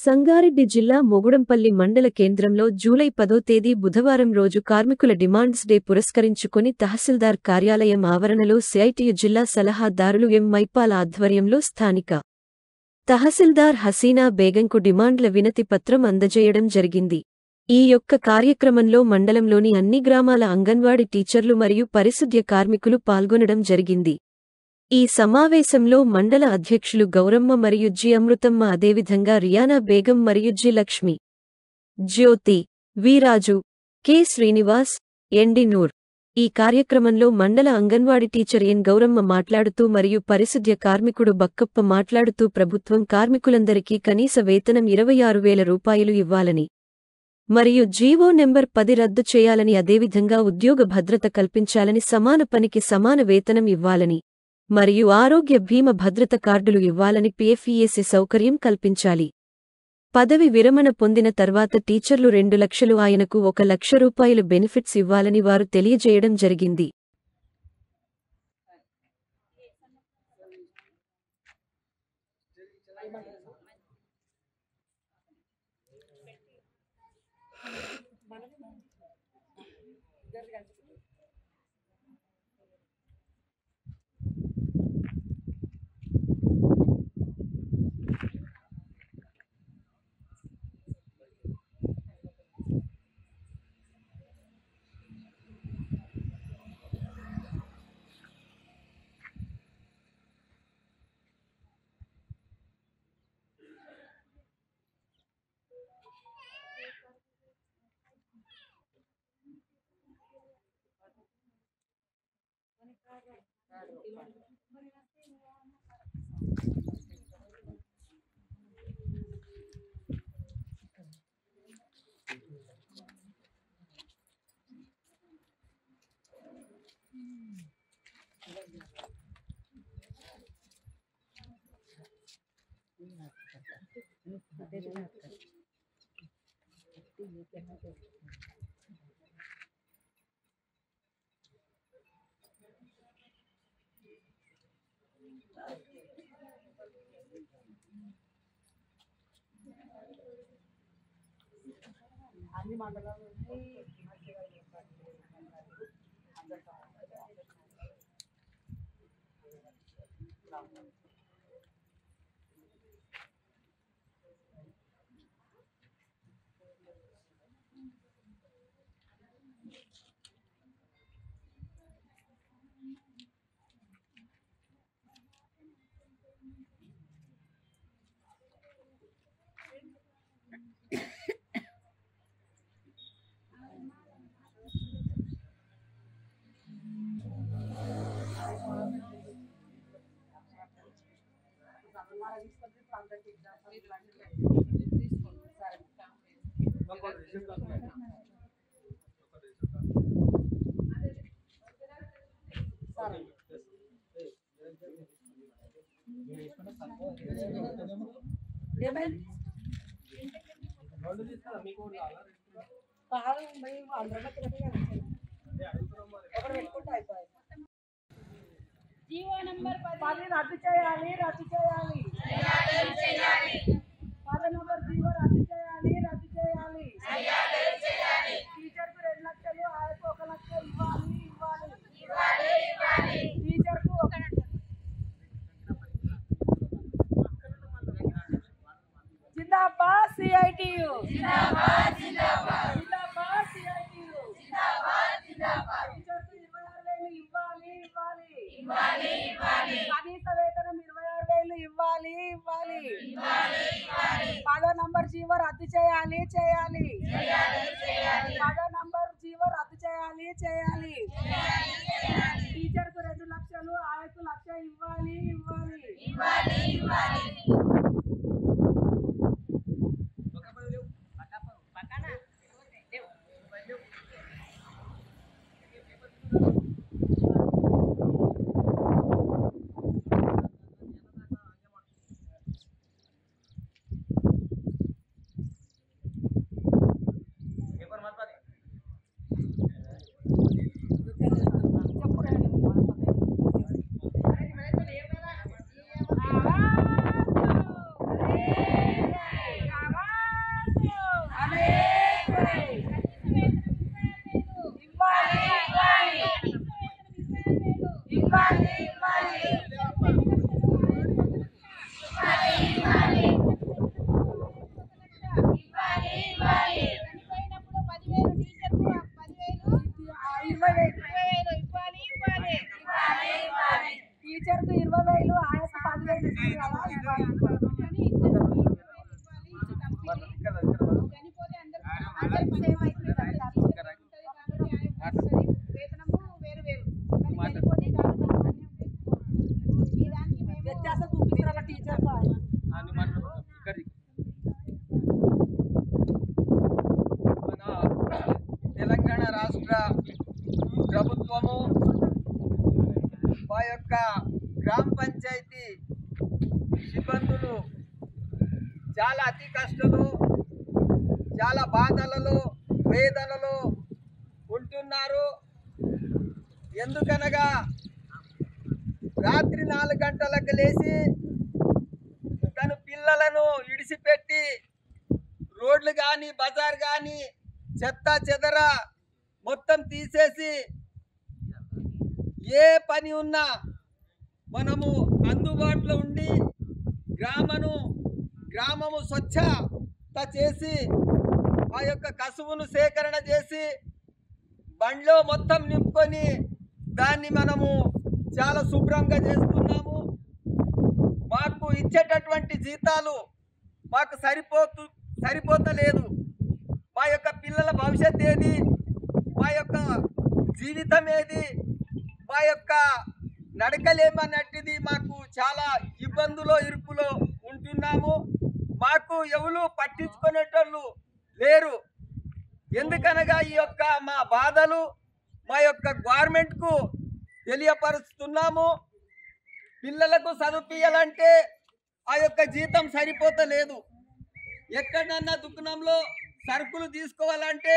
సంగారెడ్డి జిల్లా మొగుడంపల్లి మండల కేంద్రంలో జూలై 10వ తేదీ బుధవారం రోజు కార్మికుల డిమాండ్స్ డే పురస్కరించుకుని తహసీల్దార్ కార్యాలయం ఆవరణలో సిఐటియు జిల్లా సలహాదారులు ఎం మైపాల్ ఆధ్వర్యంలో స్థానిక తహసీల్దార్ హసీనా బేగంకు డిమాండ్ల వినతి పత్రం అందజేయడం జరిగింది. ఈ యొక్క కార్యక్రమంలో మండలంలోని అన్ని గ్రామాల అంగన్వాడీ టీచర్లు మరియు పరిశుద్ధ్య కార్మికులు పాల్గొనడం జరిగింది. ఈ సమావేశంలో మండల అధ్యక్షులు గౌరమ్మ మరియు జి అమృతమ్మ, అదేవిధంగా రియానా బేగం మరియు జి లక్ష్మి, జ్యోతి, వీరాజు, కె శ్రీనివాస్, ఎండి నూర్. ఈ కార్యక్రమంలో మండల అంగన్వాడీ టీచర్ ఎన్ గౌరమ్మ మాట్లాడుతూ మరియు పరిశుద్ధ్య కార్మికుడు బక్కప్ప మాట్లాడుతూ ప్రభుత్వం కార్మికులందరికీ కనీస వేతనం 26,000 రూపాయలు ఇవ్వాలని మరియు జీవో నెంబర్ 10 రద్దు చేయాలని, అదేవిధంగా ఉద్యోగ భద్రత కల్పించాలని, సమాన పనికి సమాన వేతనం ఇవ్వాలని మరియు ఆరోగ్య బీమా భద్రత కార్డులు ఇవ్వాలని, పిఎఫ్ఈఎస్ఏ సౌకర్యం కల్పించాలి. పదవి విరమణ పొందిన తర్వాత టీచర్లు 2 లక్షలు, ఆయనకు 1 లక్ష రూపాయలు బెనిఫిట్స్ ఇవ్వాలని వారు తెలియజేయడం జరిగింది. అన్ని మండలాలు జీవో నంబర్ 10 రద్దు చేయాలి, రద్దు చేయాలి, 10 నంబర్ జీవో రద్దు చేయాలి, రద్దు చేయాలి. టీచర్ కు 2 లక్షలు, ఆయనకు 1 లక్ష ఇవ్వాలి. టీచర్ కు జిందాబాద్ సిఐటియు, జిందాబాద్ సిఐటియు. టీచర్ కు 26,000 ఇవ్వాలి. కనీస వేతనం 26,000 ఇవ్వాలి. 10 నంబర్ జీవో రద్దు చేయాలి. 10 నంబర్ జీవో రద్దు చేయాలి. టీచర్ కు 2 లక్షలు, ఆయనకు 1 లక్ష ఇవ్వాలి. చెప్పు 20,000 ఆయనకు 10,000 ఇస్తుంది కదా. వ్యత్యాసం చూపిస్తున్నారు టీచర్ తెలంగాణ రాష్ట్ర ప్రభుత్వము మా యొక్క గ్రామ పంచాయతీ సిబ్బందులు చాలా అతి కష్టంలో చాలా బాధలలో వేదనలో ఉంటున్నారు. ఎందుకనగా రాత్రి 4 గంటలకు లేచి తన పిల్లలను ఇడిసిపెట్టి రోడ్లు కానీ బజార్ కానీ చెత్త చెదర మొత్తం తీసేసి ఏ పని ఉన్నా మనము అందుబాటులో ఉండి గ్రామము స్వచ్ఛత చేసి ఆ యొక్క కసువును సేకరణ చేసి బండ్లో మొత్తం నింపుకొని దాన్ని మనము చాలా శుభ్రంగా చేస్తున్నాము. మాకు ఇచ్చేటటువంటి జీతాలు మాకు సరిపోతలేదు. మా యొక్క పిల్లల భవిష్యత్ ఏది, మా యొక్క జీవితం ఏది, మా యొక్క నడకలేమన్నట్టుది మాకు చాలా ఇబ్బందులో ఇరుకులో ఉంటున్నాము. మాకు ఎవరు పట్టించుకునేటోళ్ళు లేరు. ఎందుకనగా ఈ యొక్క మా బాధలు మా యొక్క గవర్నమెంట్కు తెలియపరుస్తున్నాము. పిల్లలకు చదివించాలంటే ఆ యొక్క జీతం సరిపోతలేదు. ఎక్కడన్నా దుకాణంలో సరుకులు తీసుకోవాలంటే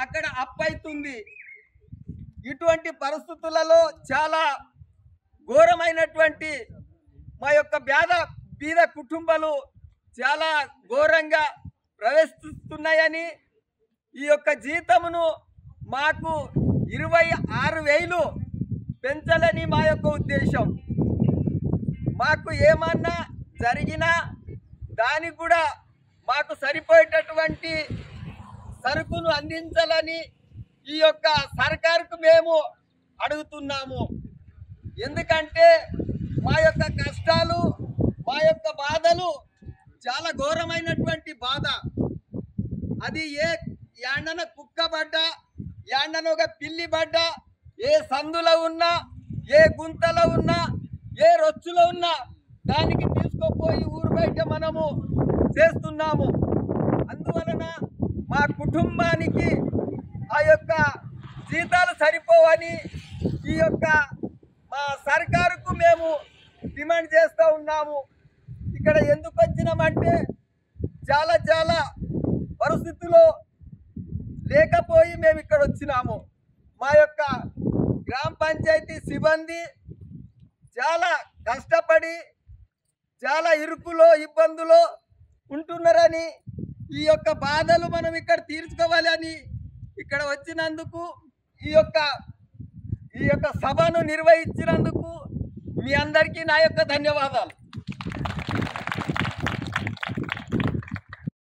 అక్కడ అప్పు అవుతుంది. ఇటువంటి పరిస్థితులలో చాలా ఘోరమైనటువంటి మా యొక్క బీద కుటుంబాలు చాలా ఘోరంగా ప్రవేశిస్తున్నాయని ఈ యొక్క జీతమును మాకు 26,000 పెంచాలని మా యొక్క ఉద్దేశం. మాకు ఏమన్నా జరిగినా దానికి కూడా మాకు సరిపోయేటటువంటి సరుకును అందించాలని ఈ యొక్క సర్కారుకు మేము అడుగుతున్నాము. ఎందుకంటే మా యొక్క కష్టాలు మా యొక్క బాధలు చాలా ఘోరమైనటువంటి బాధ. అది ఏ యాండన కుక్క పడ్డా యాండన ఒక పిల్లి పడ్డా ఏ సందులో ఉన్నా ఏ గుంతలో ఉన్నా ఏ రొచ్చులో ఉన్నా దానికి తీసుకుపోయి ఊరు బయట మనము చేస్తున్నాము. అందువలన మా కుటుంబానికి ఆ యొక్క జీతాలు సరిపోవని ఈ యొక్క మా సర్కారుకు మేము డిమాండ్ చేస్తూ ఉన్నాము. ఇక్కడ ఎందుకు వచ్చినామంటే చాలా పరిస్థితుల్లో లేకపోయి మేము ఇక్కడ వచ్చినాము. మా యొక్క గ్రామ పంచాయతీ సిబ్బంది చాలా కష్టపడి చాలా ఇరుకులో ఇబ్బందులో ఉంటున్నారని ఈ యొక్క బాధలు మనం ఇక్కడ తీర్చుకోవాలని ఇక్కడ వచ్చినందుకు ఈ యొక్క సభను నిర్వహించినందుకు మీ అందరికీ నా యొక్క ధన్యవాదాలు.